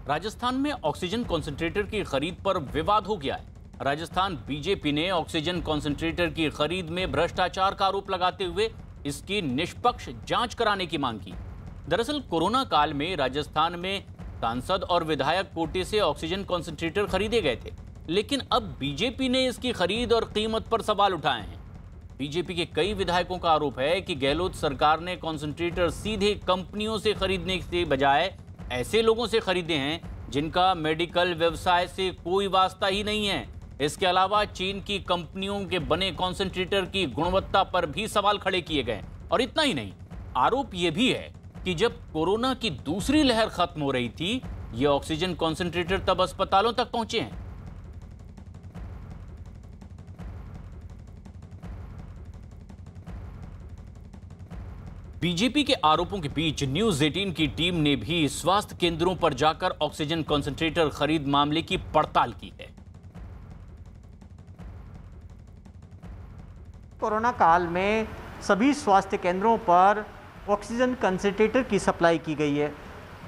राजस्थान में oxygen concentrator की खरीद पर विवाद हो गया है। राजस्थान बीजेपी ने ऑक्सीजन कॉन्सेंट्रेटर की खरीद में भ्रष्टाचार का आरोप लगाते हुए इसकी निष्पक्ष जांच कराने की मांग की। दरअसल कोरोना काल में राजस्थान में सांसद और विधायक कोटे से ऑक्सीजन कॉन्सेंट्रेटर खरीदे गए थे, लेकिन अब बीजेपी ने इसकी खरीद और कीमत पर सवाल उठाए हैं। बीजेपी के कई विधायकों का आरोप है कि गहलोत सरकार ने कॉन्सेंट्रेटर सीधे कंपनियों से खरीदने के बजाय ऐसे लोगों से खरीदे हैं जिनका मेडिकल व्यवसाय से कोई वास्ता ही नहीं है। इसके अलावा चीन की कंपनियों के बने कॉन्सेंट्रेटर की गुणवत्ता पर भी सवाल खड़े किए गए। और इतना ही नहीं, आरोप यह भी है कि जब कोरोना की दूसरी लहर खत्म हो रही थी, ये ऑक्सीजन कॉन्सेंट्रेटर तब अस्पतालों तक पहुंचे हैं। बीजेपी के आरोपों के बीच न्यूज 18 की टीम ने भी स्वास्थ्य केंद्रों पर जाकर ऑक्सीजन कॉन्सेंट्रेटर खरीद मामले की पड़ताल की है। कोरोना काल में सभी स्वास्थ्य केंद्रों पर ऑक्सीजन कंसंट्रेटर की सप्लाई की गई है।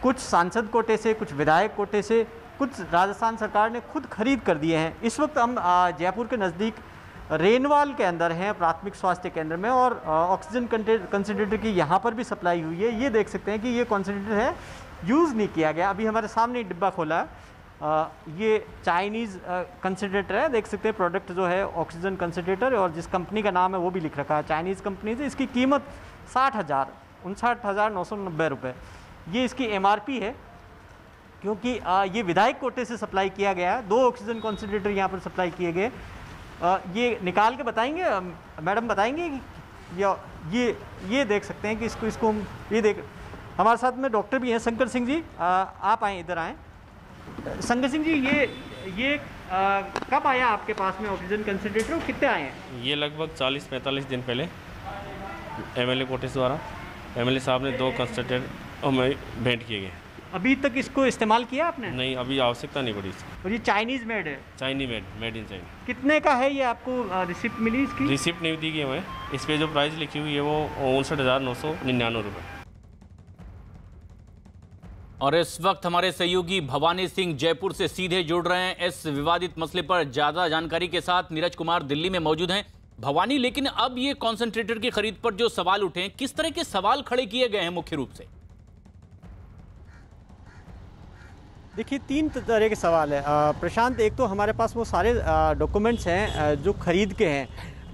कुछ सांसद कोटे से, कुछ विधायक कोटे से, कुछ राजस्थान सरकार ने खुद खरीद कर दिए हैं। इस वक्त हम जयपुर के नज़दीक रेनवाल के अंदर हैं, प्राथमिक स्वास्थ्य केंद्र में, और ऑक्सीजन कंसंट्रेटर की यहाँ पर भी सप्लाई हुई है। ये देख सकते हैं कि ये कंसंट्रेटर है, यूज़ नहीं किया गया। अभी हमारे सामने डिब्बा खोला है, ये चाइनीज़ कंसंट्रेटर है। देख सकते हैं प्रोडक्ट जो है ऑक्सीजन कंसंट्रेटर, और जिस कंपनी का नाम है वो भी लिख रखा है, चाइनीज़ कंपनी से। इसकी कीमत 59,990 रुपये ये इसकी MRP है, क्योंकि ये विधायक कोटे से सप्लाई किया गया है। 2 ऑक्सीजन कंसंट्रेटर यहाँ पर सप्लाई किए गए। ये निकाल के बताएंगे मैडम, बताएंगे ये देख सकते हैं कि इसको ये देख। हमारे साथ में डॉक्टर भी हैं, शंकर सिंह जी, आप आए, इधर आएँ। शंकर सिंह जी, ये कब आया आपके पास में ऑक्सीजन कंसंट्रेटर, कितने आए हैं? ये लगभग 40-45 दिन पहले MLA कोटे द्वारा MLA साहब ने 2 कंसंट्रेटर हमें भेंट किए गए। अभी तक इसको इस्तेमाल किया आपने? नहीं, अभी आवश्यकता नहीं पड़ी इसकी। और ये चाइनीज़ मेड है? चाइनी मेड इन चाइना। कितने का है ये, आपको रिसिप्ट मिली इसकी? रिसिप्ट नहीं दी गई हमें। इस पर जो प्राइस लिखी हुई है वो 59,999 रुपये। और इस वक्त हमारे सहयोगी भवानी सिंह जयपुर से सीधे जुड़ रहे हैं इस विवादित मसले पर ज्यादा जानकारी के साथ। नीरज कुमार दिल्ली में मौजूद हैं। भवानी, लेकिन अब ये कॉन्सेंट्रेटर की खरीद पर जो सवाल उठे हैं, किस तरह के सवाल खड़े किए गए हैं मुख्य रूप से? देखिए, 3 तरह के सवाल है प्रशांत। एक तो हमारे पास वो सारे डॉक्यूमेंट्स हैं जो खरीद के हैं,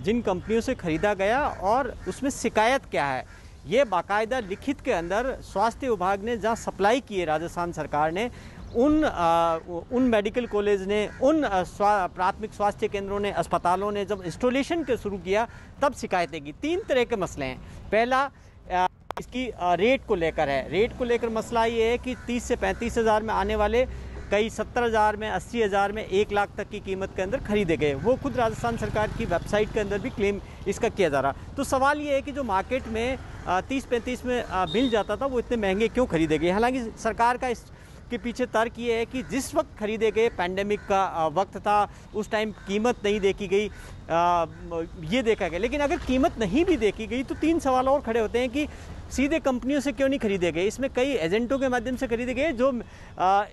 जिन कंपनियों से खरीदा गया, और उसमें शिकायत क्या है ये बाकायदा लिखित के अंदर स्वास्थ्य विभाग ने जहाँ सप्लाई की है राजस्थान सरकार ने, उन मेडिकल कॉलेज ने, उन प्राथमिक स्वास्थ्य केंद्रों ने, अस्पतालों ने जब इंस्टॉलेशन के शुरू किया तब शिकायतें की। 3 तरह के मसले हैं। पहला इसकी रेट को लेकर है। रेट को लेकर मसला ये है कि 30 से 35 हज़ार में आने वाले कई 70,000 में, 80,000 में, 1 लाख तक की कीमत के अंदर खरीदे गए। वो खुद राजस्थान सरकार की वेबसाइट के अंदर भी क्लेम इसका किया जा रहा। तो सवाल ये है कि जो मार्केट में 30-35 में मिल जाता था, वो इतने महंगे क्यों खरीदे गए? हालांकि सरकार का इसके पीछे तर्क ये है कि जिस वक्त खरीदे गए पैंडेमिक का वक्त था, उस टाइम कीमत नहीं देखी गई, ये देखा गया। लेकिन अगर कीमत नहीं भी देखी गई तो 3 सवाल और खड़े होते हैं कि सीधे कंपनियों से क्यों नहीं खरीदे गए? इसमें कई एजेंटों के माध्यम से खरीदे गए जो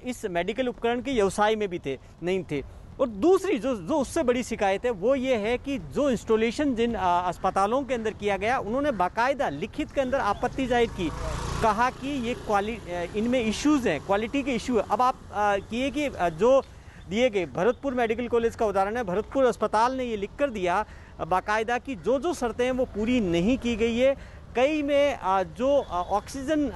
इस मेडिकल उपकरण के व्यवसाय में भी नहीं थे। और दूसरी जो उससे बड़ी शिकायत है वो ये है कि जो इंस्टॉलेशन जिन अस्पतालों के अंदर किया गया, उन्होंने बाकायदा लिखित के अंदर आपत्ति जाहिर की, कहा कि ये इनमें इश्यूज़ हैं, क्वालिटी के इशू है। अब आप किए कि जो दिए गए भरतपुर मेडिकल कॉलेज का उदाहरण है, भरतपुर अस्पताल ने ये लिख कर दिया बाकायदा कि जो शर्तें हैं वो पूरी नहीं की गई है। कई में जो ऑक्सीजन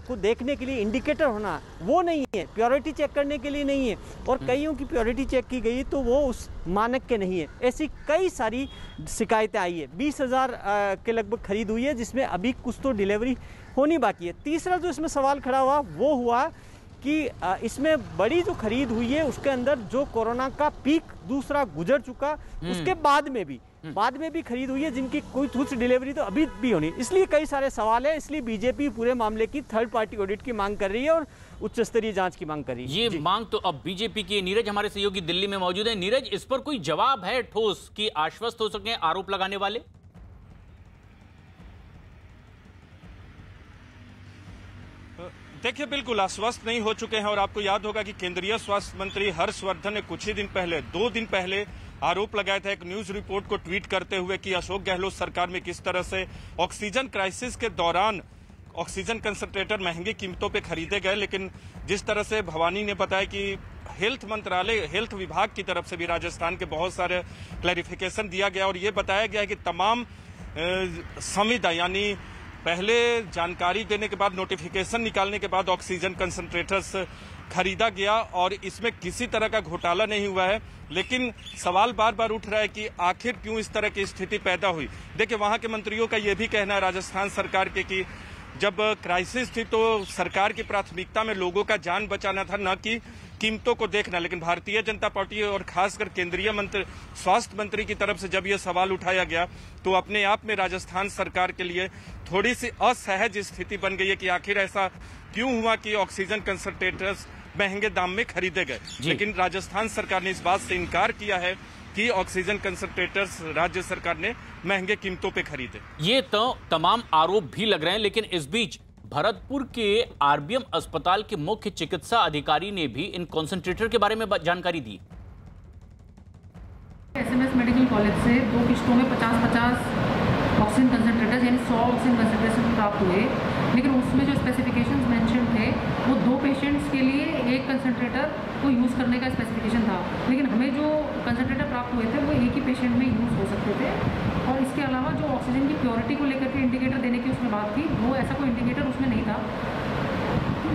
को देखने के लिए इंडिकेटर होना वो नहीं है, प्योरिटी चेक करने के लिए नहीं है, और कईयों की प्योरिटी चेक की गई तो वो उस मानक के नहीं है। ऐसी कई सारी शिकायतें आई है। 20,000 के लगभग खरीद हुई है, जिसमें अभी कुछ तो डिलीवरी होनी बाकी है। तीसरा जो इसमें सवाल खड़ा हुआ वो हुआ कि इसमें बड़ी जो खरीद हुई है उसके अंदर जो कोरोना का पीक दूसरा गुजर चुका, उसके बाद में भी खरीद हुई है, जिनकी कोई कुछ डिलीवरी तो अभी भी होनी। इसलिए कई सारे सवाल है। इसलिए बीजेपी पूरे मामले की 3rd पार्टी ऑडिट की मांग कर रही है और उच्च स्तरीय जांच की मांग कर रही है। ये मांग तो अब बीजेपी की। नीरज हमारे सहयोगी दिल्ली में मौजूद है। नीरज, इस पर कोई जवाब है ठोस कि आश्वस्त हो सके आरोप लगाने वाले? देखिए, बिल्कुल आश्वस्त नहीं हो चुके हैं। और आपको याद होगा कि केंद्रीय स्वास्थ्य मंत्री हर्षवर्धन ने कुछ ही दिन पहले, 2 दिन पहले आरोप लगाया था एक न्यूज रिपोर्ट को ट्वीट करते हुए कि अशोक गहलोत सरकार में किस तरह से ऑक्सीजन क्राइसिस के दौरान ऑक्सीजन कंसंट्रेटर महंगी कीमतों पे खरीदे गए। लेकिन जिस तरह से भवानी ने बताया कि हेल्थ मंत्रालय, हेल्थ विभाग की तरफ से भी राजस्थान के बहुत सारे क्लैरिफिकेशन दिया गया और ये बताया गया कि तमाम संविदा, यानी पहले जानकारी देने के बाद, नोटिफिकेशन निकालने के बाद ऑक्सीजन कंसंट्रेटर्स खरीदा गया और इसमें किसी तरह का घोटाला नहीं हुआ है। लेकिन सवाल बार बार उठ रहा है कि आखिर क्यों इस तरह की स्थिति पैदा हुई। देखिए, वहां के मंत्रियों का यह भी कहना है राजस्थान सरकार के कि जब क्राइसिस थी तो सरकार की प्राथमिकता में लोगों का जान बचाना था, न कि कीमतों को देखना। लेकिन भारतीय जनता पार्टी और खासकर केंद्रीय स्वास्थ्य मंत्री की तरफ से जब यह सवाल उठाया गया तो अपने आप में राजस्थान सरकार के लिए थोड़ी सी असहज स्थिति बन गई है कि आखिर ऐसा क्यों हुआ कि ऑक्सीजन कंसंट्रेटर्स महंगे दाम में खरीदे गए। लेकिन राजस्थान सरकार ने इस बात से इनकार किया है कि ऑक्सीजन कंसंट्रेटर्स राज्य सरकार ने महंगे कीमतों पे खरीदे। ये तो तमाम आरोप भी लग रहे हैं, लेकिन इस बीच भरतपुर के आरबीएम अस्पताल के मुख्य चिकित्सा अधिकारी ने भी इन कॉन्सेंट्रेटर के बारे में जानकारी दी। एसएमएस मेडिकल कॉलेज से 2 किस्तों में 50-50 ऑक्सीजन कंसंट्रेटर्स यानी 100 ऑक्सीजन कंसंट्रेटर प्राप्त हुए। लेकिन उसमें जो स्पेसिफिकेशंस मेंशन थे वो 2 पेशेंट्स के लिए एक कंसंट्रेटर को यूज़ करने का स्पेसिफिकेशन था। लेकिन हमें जो कंसंट्रेटर प्राप्त हुए थे वो एक ही पेशेंट में यूज़ हो सकते थे। और इसके अलावा जो ऑक्सीजन की प्योरिटी को लेकर के इंडिकेटर देने की उसमें बात थी, वो ऐसा कोई इंडिकेटर उसमें नहीं था।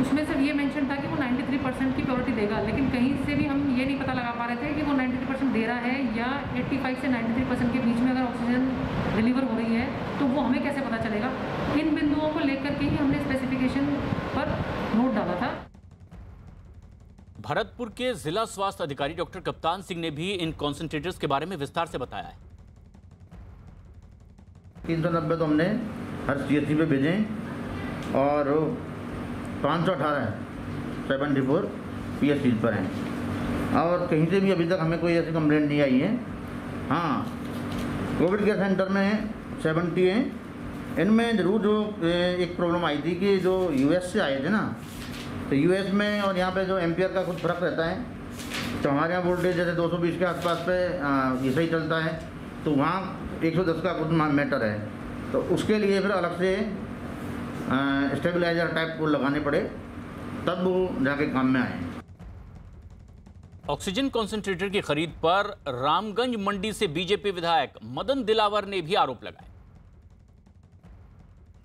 उसमें सिर्फ ये मेंशन था कि वो 93% की प्योरिटी देगा। लेकिन कहीं से भी हम ये नहीं पता लगा पा रहे थे कि वो 93% दे रहा है या 85 से 93% के बीच में अगर ऑक्सीजन डिलीवर हो रही है तो वो हमें कैसे पता चलेगा। इन बिंदुओं को लेकर के ही हमने स्पेसिफिकेशन पर नोट डाला था। भरतपुर के जिला स्वास्थ्य अधिकारी डॉक्टर कप्तान सिंह ने भी इन कॉन्सेंट्रेटर्स के बारे में विस्तार से बताया है। 390 तो हमने हर सीएचसी पे भेजे और 518 74 पीएचसी पर हैं और कहीं से भी अभी तक हमें कोई ऐसी कंप्लेंट नहीं आई है। हाँ, कोविड केयर सेंटर में 70 हैं। इनमें ज़रूर जो एक प्रॉब्लम आई थी कि जो यूएस से आए थे ना, तो यूएस में और यहाँ पे जो एम्पियर का कुछ फ़र्क रहता है। तो हमारे यहाँ वोल्टेज जैसे 220 के आसपास पे ये सही चलता है, तो वहाँ 110 का कुछ मैटर है, तो उसके लिए फिर अलग से स्टेबलाइजर टाइप को लगाने पड़े, तब वो जाके काम में आए। ऑक्सीजन कॉन्सेंट्रेटर की खरीद पर रामगंज मंडी से बीजेपी विधायक मदन दिलावर ने भी आरोप लगाए।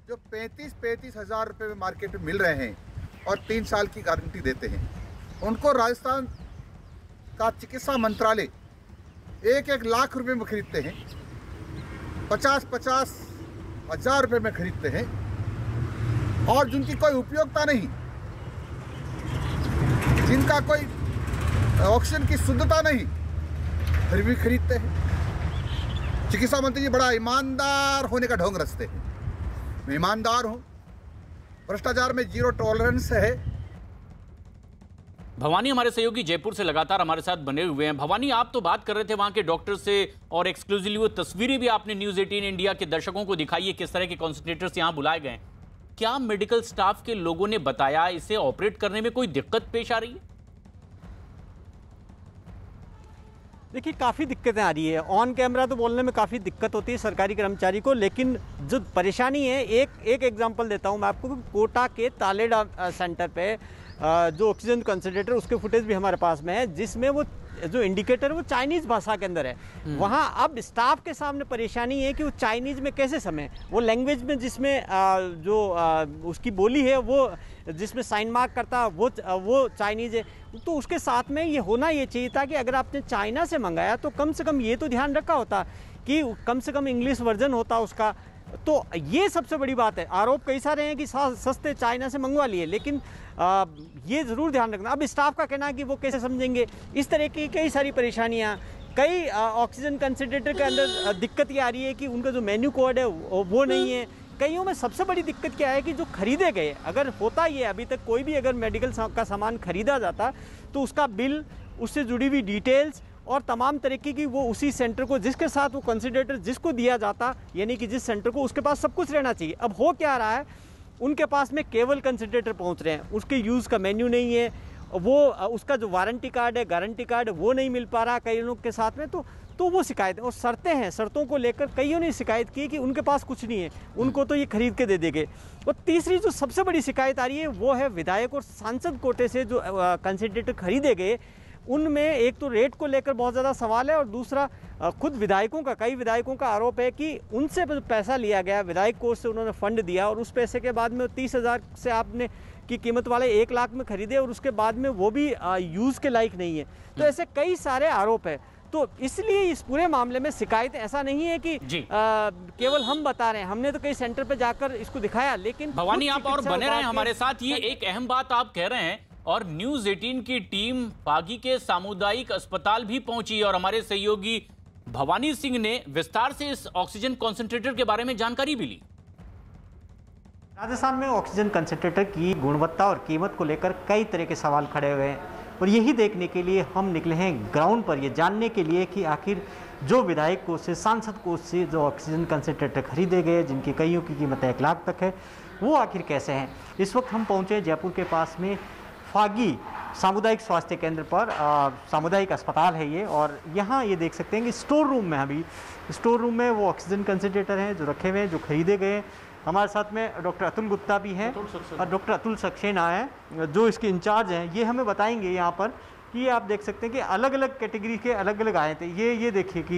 जो 35 हज़ार रुपये में मार्केट में मिल रहे हैं और 3 साल की गारंटी देते हैं, उनको राजस्थान का चिकित्सा मंत्रालय 1-1 लाख रुपए में खरीदते हैं, 50-50 हज़ार रुपये में खरीदते हैं और जिनकी कोई उपयोगिता नहीं, जिनका कोई ऑक्सीजन की शुद्धता नहीं, फिर भी खरीदते हैं। चिकित्सा मंत्री जी बड़ा ईमानदार होने का ढोंग रचते हैं। मैं ईमानदार हूँ, भ्रष्टाचार में 0 टॉलरेंस है। भवानी हमारे सहयोगी जयपुर से लगातार हमारे साथ बने हुए हैं। भवानी, आप तो बात कर रहे थे वहां के डॉक्टर से और एक्सक्लूसिवली वो तस्वीरें भी आपने न्यूज़ 18 इंडिया के दर्शकों को दिखाई है, किस तरह के कॉन्सेंट्रेटर्स यहां बुलाए गए। क्या मेडिकल स्टाफ के लोगों ने बताया इसे ऑपरेट करने में कोई दिक्कत पेश आ रही है? देखिए, काफ़ी दिक्कतें आ रही है। ऑन कैमरा तो बोलने में काफ़ी दिक्कत होती है सरकारी कर्मचारी को, लेकिन जो परेशानी है, एक एग्जांपल देता हूं मैं आपको। कोटा के तालेडा सेंटर पे जो ऑक्सीजन कंसंट्रेटर, उसके फुटेज भी हमारे पास में है, जिसमें वो जो इंडिकेटर है वो चाइनीज़ भाषा के अंदर है। वहाँ अब स्टाफ के सामने परेशानी है कि वो चाइनीज़ में कैसे समय, वो लैंग्वेज में जिसमें जो उसकी बोली है, वो जिसमें साइन मार्क करता है वो चाइनीज़ है। तो उसके साथ में ये होना ये चाहिए था कि अगर आपने चाइना से मंगाया तो कम से कम ये तो ध्यान रखा होता कि कम से कम इंग्लिश वर्जन होता उसका। तो ये सबसे बड़ी बात है। आरोप कई सारे हैं कि सस्ते चाइना से मंगवा लिए, लेकिन ये ज़रूर ध्यान रखना। अब स्टाफ का कहना है कि वो कैसे समझेंगे, इस तरह की कई सारी परेशानियाँ। कई ऑक्सीजन कंसंट्रेटर के अंदर दिक्कत ये आ रही है कि उनका जो मेन्यू कोड है वो नहीं है। कईयों में सबसे बड़ी दिक्कत क्या है कि जो खरीदे गए, अगर होता ये अभी तक कोई भी अगर मेडिकल का सामान खरीदा जाता तो उसका बिल, उससे जुड़ी हुई डिटेल्स और तमाम तरीके की वो उसी सेंटर को, जिसके साथ वो कंसंट्रेटर जिसको दिया जाता, यानी कि जिस सेंटर को, उसके पास सब कुछ रहना चाहिए। अब हो क्या रहा है उनके पास में केवल कंसंट्रेटर पहुंच रहे हैं, उसके यूज़ का मेन्यू नहीं है, वो उसका जो वारंटी कार्ड है, गारंटी कार्ड है, वो नहीं मिल पा रहा कई लोग के साथ में। तो वो शिकायत, और शर्तें हैं, शर्तों को लेकर कईयों ने शिकायत की कि उनके पास कुछ नहीं है, उनको तो ये खरीद के दे देंगे। और तीसरी जो सबसे बड़ी शिकायत आ रही है वो है विधायक और सांसद कोटे से जो कंसंट्रेटर खरीदे गए, उनमें एक तो रेट को लेकर बहुत ज़्यादा सवाल है, और दूसरा खुद विधायकों का, कई विधायकों का आरोप है कि उनसे पैसा लिया गया, विधायक कोष से उन्होंने फंड दिया, और उस पैसे के बाद में 30,000 से आपने की कीमत वाले 1 लाख में खरीदे, और उसके बाद में वो भी यूज़ के लायक नहीं है। तो ऐसे कई सारे आरोप है। तो इसलिए इस पूरे मामले में शिकायत ऐसा नहीं है कि केवल हम बता रहे हैं, हमने तो कई सेंटर पे जाकर इसको दिखाया, लेकिन भवानी आप और बने रहे हमारे साथ। ये एक अहम बात आप कह रहे हैं, और न्यूज़ 18 की टीम फागी के सामुदायिक अस्पताल भी पहुंची और हमारे सहयोगी भवानी सिंह ने विस्तार से इस ऑक्सीजन कॉन्सेंट्रेटर के बारे में जानकारी भी ली। राजस्थान में ऑक्सीजन कंसंट्रेटर की गुणवत्ता और कीमत को लेकर कई तरह के सवाल खड़े हुए हैं, और यही देखने के लिए हम निकले हैं ग्राउंड पर, ये जानने के लिए कि आखिर जो विधायक कोष से, सांसद कोष से जो ऑक्सीजन कंसंट्रेटर खरीदे गए, जिनकी कईयों की कीमत 1 लाख तक है, वो आखिर कैसे हैं। इस वक्त हम पहुँचे जयपुर के पास में फागी सामुदायिक स्वास्थ्य केंद्र पर, सामुदायिक अस्पताल है ये, और यहाँ ये देख सकते हैं कि स्टोर रूम में, अभी स्टोर रूम में वो ऑक्सीजन कंसंट्रेटर हैं जो रखे हुए हैं, जो खरीदे गए। हमारे साथ में डॉक्टर अतुल गुप्ता भी हैं और डॉक्टर अतुल सक्सेना हैं जो इसके इंचार्ज हैं। ये हमें बताएंगे यहाँ पर कि ये आप देख सकते हैं कि अलग अलग कैटेगरी के अलग अलग आए थे। ये देखिए कि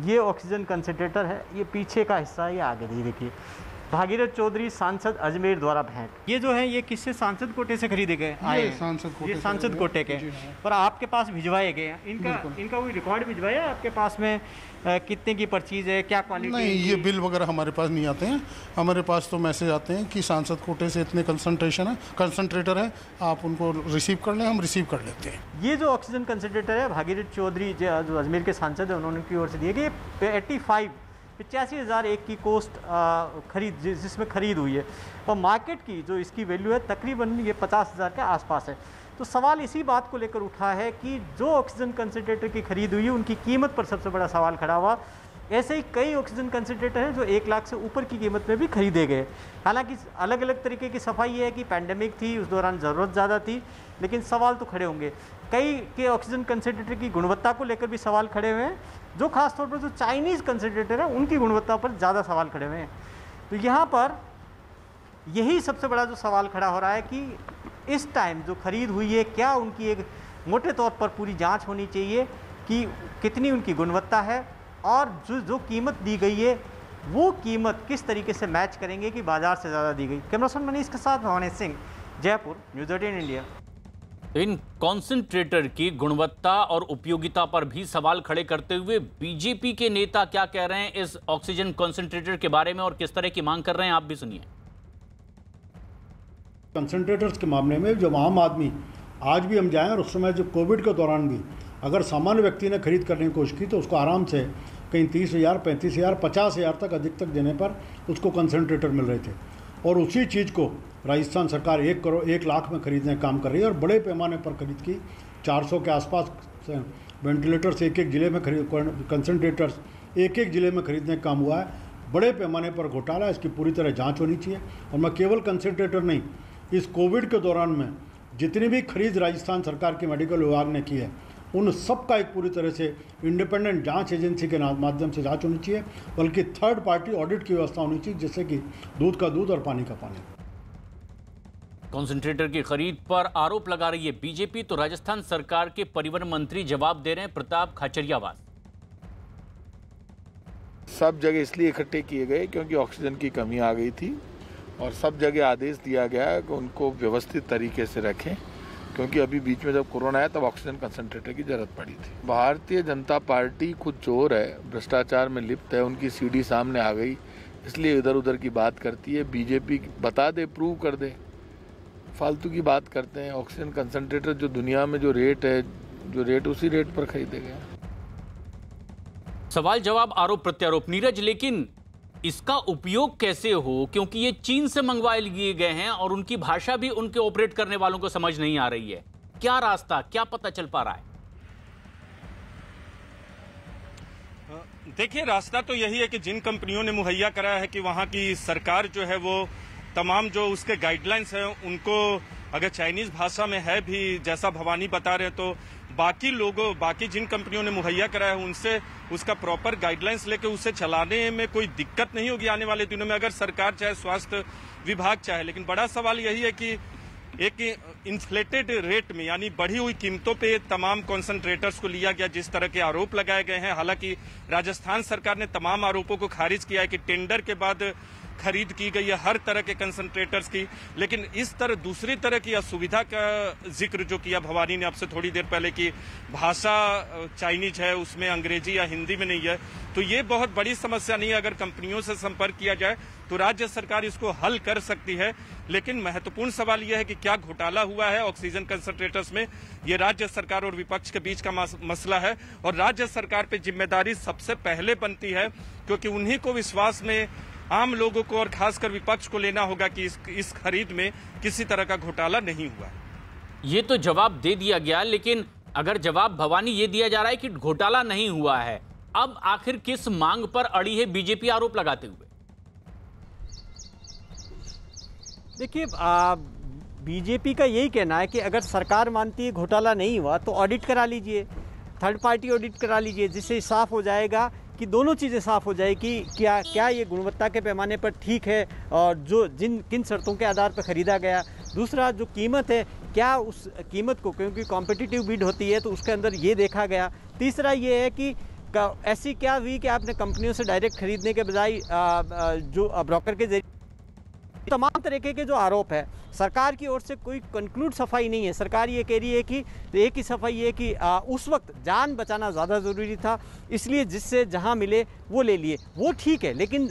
ये ऑक्सीजन कंसंट्रेटर है, ये पीछे का हिस्सा है, ये आगे देखिए। भागीरथ चौधरी सांसद अजमेर द्वारा भेंट, ये जो है ये किससे, सांसद कोटे से खरीदे गए आए, ये सांसद कोटे के, पर आपके पास भिजवाए गए हैं। इनका कोई रिकॉर्ड भिजवाया आपके पास में, कितने की परचेज है, क्या क्वालिटी? नहीं, ये बिल वगैरह हमारे पास नहीं आते हैं। हमारे पास तो मैसेज आते हैं कि सांसद कोटे से इतने कंसंट्रेटर है, आप उनको रिसीव कर लें, हम रिसीव कर लेते हैं। ये जो ऑक्सीजन कंसंट्रेटर है भागीरथ चौधरी जो अजमेर के सांसद है, उन्होंने की ओर से दिए कि 85,001 की कॉस्ट खरीद, जिसमें खरीद हुई है, और मार्केट की जो इसकी वैल्यू है तकरीबन ये 50,000 के आसपास है। तो सवाल इसी बात को लेकर उठा है कि जो ऑक्सीजन कंसंट्रेटर की खरीद हुई है उनकी कीमत पर सबसे बड़ा सवाल खड़ा हुआ। ऐसे ही कई ऑक्सीजन कंसंट्रेटर हैं जो 1 लाख से ऊपर की कीमत में भी खरीदे गए। हालांकि अलग अलग तरीके की सफाई है कि पैंडेमिक थी, उस दौरान ज़रूरत ज़्यादा थी, लेकिन सवाल तो खड़े होंगे। कई के ऑक्सीजन कंसंट्रेटर की गुणवत्ता को लेकर भी सवाल खड़े हुए हैं, जो खासतौर पर जो चाइनीज़ कंसंट्रेटर है उनकी गुणवत्ता पर ज़्यादा सवाल खड़े हुए हैं। तो यहाँ पर यही सबसे बड़ा जो सवाल खड़ा हो रहा है कि इस टाइम जो खरीद हुई है, क्या उनकी एक मोटे तौर पर पूरी जांच होनी चाहिए कि कितनी उनकी गुणवत्ता है, और जो कीमत दी गई है वो कीमत किस तरीके से मैच करेंगे कि बाजार से ज़्यादा दी गई। कैमरामैन मनीष के साथ भवानी सिंह, जयपुर, न्यूज़ 18 इंडिया। इन कॉन्सेंट्रेटर की गुणवत्ता और उपयोगिता पर भी सवाल खड़े करते हुए बीजेपी के नेता क्या कह रहे हैं इस ऑक्सीजन कॉन्सेंट्रेटर के बारे में और किस तरह की मांग कर रहे हैं, आप भी सुनिए। कंसंट्रेटर्स के मामले में जो आम आदमी, आज भी हम जाएं और उस समय जो कोविड के दौरान भी अगर सामान्य व्यक्ति ने खरीद करने की कोशिश की तो उसको आराम से कहीं 30,000, 35,000, 50,000 तक अधिक तक देने पर उसको कंसंट्रेटर मिल रहे थे। और उसी चीज़ को राजस्थान सरकार 1 लाख में खरीदने का काम कर रही है और बड़े पैमाने पर खरीद की। 400 के आसपास वेंटिलेटर्स एक ज़िले में कंसंट्रेटर्स एक ज़िले में खरीदने का काम हुआ है। बड़े पैमाने पर घोटाला है, इसकी पूरी तरह जांच होनी चाहिए। और मैं केवल कंसंट्रेटर नहीं, इस कोविड के दौरान में जितनी भी खरीद राजस्थान सरकार के मेडिकल विभाग ने की है उन सब का एक पूरी तरह से इंडिपेंडेंट जांच एजेंसी के माध्यम से जांच होनी चाहिए, बल्कि थर्ड पार्टी ऑडिट की व्यवस्था होनी चाहिए, जैसे कि दूध का दूध और पानी का पानी। कॉन्सेंट्रेटर की खरीद पर आरोप लगा रही है बीजेपी, तो राजस्थान सरकार के परिवहन मंत्री जवाब दे रहे हैं, प्रताप खाचरियावास। सब जगह इसलिए इकट्ठे किए गए क्योंकि ऑक्सीजन की कमी आ गई थी और सब जगह आदेश दिया गया कि उनको व्यवस्थित तरीके से रखें, क्योंकि अभी बीच में जब कोरोना आया तब ऑक्सीजन कंसंट्रेटर की जरूरत पड़ी थी। भारतीय जनता पार्टी खुद चोर है, भ्रष्टाचार में लिप्त है, उनकी सीडी सामने आ गई, इसलिए इधर उधर की बात करती है। बीजेपी बता दे, प्रूव कर दे, फालतू की बात करते हैं। ऑक्सीजन कंसंट्रेटर जो दुनिया में जो रेट है, जो रेट उसी रेट पर खरीदे गए। सवाल जवाब, आरोप प्रत्यारोप। नीरज, लेकिन इसका उपयोग कैसे हो, क्योंकि ये चीन से मंगवाए लिए गए हैं और उनकी भाषा भी उनके ऑपरेट करने वालों को समझ नहीं आ रही है। क्या रास्ता, क्या पता चल पा रहा है? देखिए, रास्ता तो यही है कि जिन कंपनियों ने मुहैया कराया है कि वहाँ की सरकार जो है वो तमाम जो उसके गाइडलाइंस हैं उनको अगर चाइनीज भाषा में है भी, जैसा भवानी बता रहे हैं, तो बाकी जिन कंपनियों ने मुहैया कराया है उनसे उसका प्रॉपर गाइडलाइंस लेके उसे चलाने में कोई दिक्कत नहीं होगी आने वाले दिनों में, अगर सरकार चाहे, स्वास्थ्य विभाग चाहे। लेकिन बड़ा सवाल यही है कि एक इन्फ्लेटेड रेट में, यानी बढ़ी हुई कीमतों पे तमाम कॉन्सेंट्रेटर्स को लिया गया, जिस तरह के आरोप लगाए गए हैं। हालांकि राजस्थान सरकार ने तमाम आरोपों को खारिज किया है कि टेंडर के बाद खरीद की गई है हर तरह के कंसंट्रेटर्स की। लेकिन इस तरह दूसरी तरह की असुविधा का जिक्र जो किया भवानी ने आपसे थोड़ी देर पहले कि भाषा चाइनीज है, उसमें अंग्रेजी या हिंदी में नहीं है, तो ये बहुत बड़ी समस्या नहीं है। अगर कंपनियों से संपर्क किया जाए तो राज्य सरकार इसको हल कर सकती है। लेकिन महत्वपूर्ण सवाल यह है कि क्या घोटाला हुआ है ऑक्सीजन कंसंट्रेटर्स में, ये राज्य सरकार और विपक्ष के बीच का मसला है। और राज्य सरकार पे जिम्मेदारी सबसे पहले बनती है, क्योंकि उन्हीं को विश्वास में आम लोगों को और खासकर विपक्ष को लेना होगा कि इस खरीद में किसी तरह का घोटाला नहीं हुआ। ये तो जवाब दे दिया गया, लेकिन अगर जवाब भवानी ये दिया जा रहा है कि घोटाला नहीं हुआ है, अब आखिर किस मांग पर अड़ी है बीजेपी आरोप लगाते हुए? देखिए, बीजेपी का यही कहना है कि अगर सरकार मानती है घोटाला नहीं हुआ तो ऑडिट करा लीजिए, थर्ड पार्टी ऑडिट करा लीजिए, जिससे साफ हो जाएगा कि दोनों चीज़ें साफ हो जाएगी, क्या ये गुणवत्ता के पैमाने पर ठीक है और जो किन शर्तों के आधार पर ख़रीदा गया। दूसरा, जो कीमत है, क्या उस कीमत को, क्योंकि कॉम्पिटिटिव बिड होती है तो उसके अंदर ये देखा गया। तीसरा ये है कि ऐसी क्या हुई कि आपने कंपनियों से डायरेक्ट खरीदने के बजाय जो ब्रोकर के जरिए, तमाम तरीके के जो आरोप है सरकार की ओर से कोई कंक्लूड सफाई नहीं है। सरकार ये कह रही है कि एक ही सफाई है कि उस वक्त जान बचाना ज़्यादा ज़रूरी था, इसलिए जिससे जहां मिले वो ले लिए, वो ठीक है। लेकिन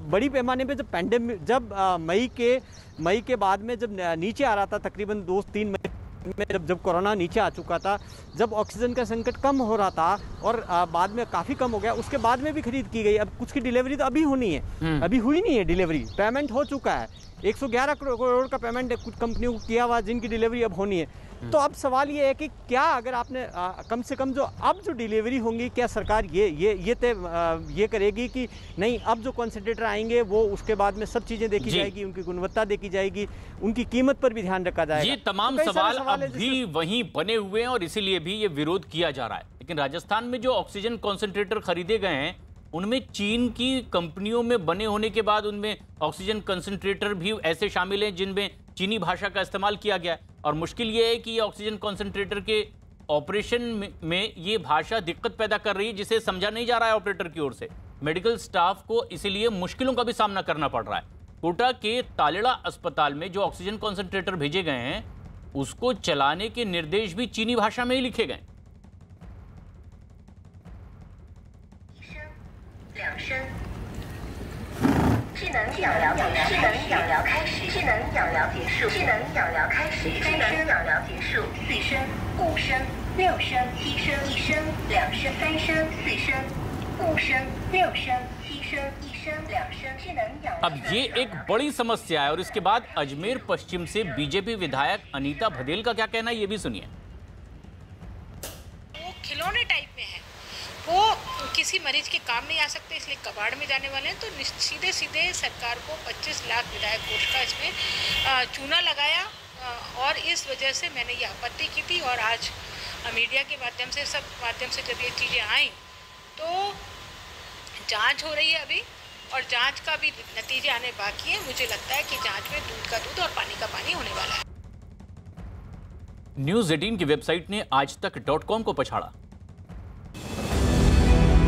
बड़ी पैमाने पे जब पैंडेमिक, जब मई के बाद में जब नीचे आ रहा था, तकरीबन 2-3 मई में जब कोरोना नीचे आ चुका था, जब ऑक्सीजन का संकट कम हो रहा था और बाद में काफ़ी कम हो गया, उसके बाद में भी खरीद की गई। अब कुछ की डिलीवरी तो अभी होनी है, अभी हुई नहीं है डिलीवरी, पेमेंट हो चुका है, 111 करोड़ का पेमेंट कुछ कंपनियों को किया हुआ, जिनकी डिलीवरी अब होनी है। तो अब सवाल ये है कि क्या अगर आपने कम से कम जो डिलीवरी होंगी, क्या सरकार ये करेगी कि नहीं, अब जो कॉन्सेंट्रेटर आएंगे वो उसके बाद में सब चीज़ें देखी जाएगी, उनकी गुणवत्ता देखी जाएगी, उनकी कीमत पर भी ध्यान रखा जाएगा। ये तमाम सवाल अब भी वहीं बने हुए हैं और इसीलिए भी ये विरोध किया जा रहा है। लेकिन राजस्थान में जो ऑक्सीजन कॉन्सेंट्रेटर खरीदे गए हैं उनमें चीन की कंपनियों में बने होने के बाद उनमें ऑक्सीजन कंसंट्रेटर भी ऐसे शामिल हैं जिनमें चीनी भाषा का इस्तेमाल किया गया है। और मुश्किल ये है कि ये ऑक्सीजन कंसंट्रेटर के ऑपरेशन में ये भाषा दिक्कत पैदा कर रही है, जिसे समझा नहीं जा रहा है ऑपरेटर की ओर से। मेडिकल स्टाफ को इसीलिए मुश्किलों का भी सामना करना पड़ रहा है। कोटा के तालेड़ा अस्पताल में जो ऑक्सीजन कंसंट्रेटर भेजे गए हैं उसको चलाने के निर्देश भी चीनी भाषा में ही लिखे गए। 2声，智能养疗结束，智能养疗开始，智能养疗结束，智能养疗开始，3声养疗结束，4声，5声，6声，7声，1声，2声，3声，4声，5声，6声，7声，1声，2声，智能养疗। अब ये एक बड़ी समस्या है और इसके बाद अजमेर पश्चिम से बीजेपी विधायक अनीता भदेल का क्या कहना है, ये भी सुनिए। वो खिलौने टाइप में है, वो किसी मरीज के काम नहीं आ सकते, इसलिए कबाड़ में जाने वाले हैं। तो सीधे सीधे सरकार को 25 लाख विधायक कोष का इसमें चूना लगाया और इस वजह से मैंने ये आपत्ति की थी। और आज मीडिया के माध्यम से, सब माध्यम से जब ये चीज़ें आई तो जांच हो रही है अभी, और जांच का भी नतीजे आने बाकी है। मुझे लगता है कि जांच में दूध का दूध और पानी का पानी होने वाला है। News 18 की वेबसाइट ने आज तक .com को पछाड़ा।